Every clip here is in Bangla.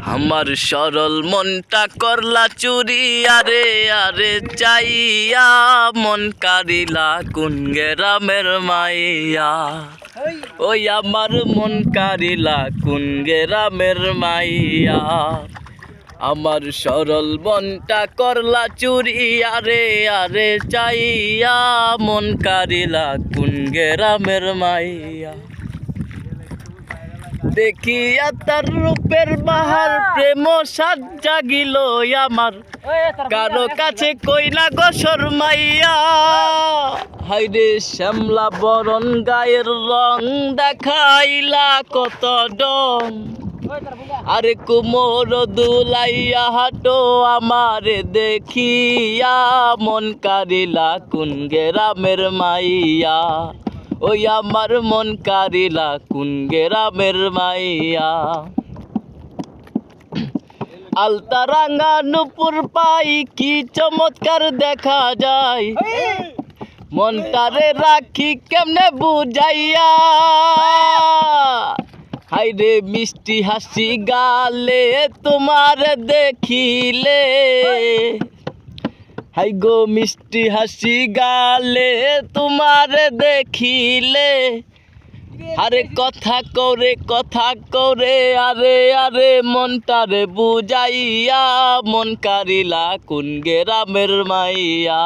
আমার সরল মনটা করলা চুরি আরে আরে চাইয়া মন কারিলা কোন গ্রামের মাইয়া ওই আমার মন কারিলা কোন গ্রামের মাইয়া আমার সরল মনটা করলা চুরি আরে আরে চাইয়া মন কারিলা কোন গ্রামের মাইয়া দেখিয়া তার রূপের বাহার প্রেম সাজ জাগিল আমার কারো কাছে কইলা গো শর্মাইয়া হাইরে শ্যামলা বরণ গায়ের রং দেখাইলা কত ডং আরে কুমোর দুলাইয়া হাটো আমারে দেখিয়া মন কারিলা কোন গ্রামের মাইয়া ওই আমার মন কারিলা কোন গ্রামের মাইয়া আলতা রাঙা নুপুর পাই কি চমৎকার দেখা যায় মনটারে রাখি কেমনে বুঝাইয়া হাইরে মিষ্টি হাসি গালে তোমার দেখিলে হাই গো মিষ্টি হাসি গালে তোমার দেখিলে আরে কথা করে আরে আরে মনটারে বুঝাইয়া মন কারিলা কোন গ্রামের মাইয়া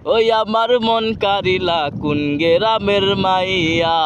ওই আমার মন কারিলা কোন গ্রামের মাইয়া।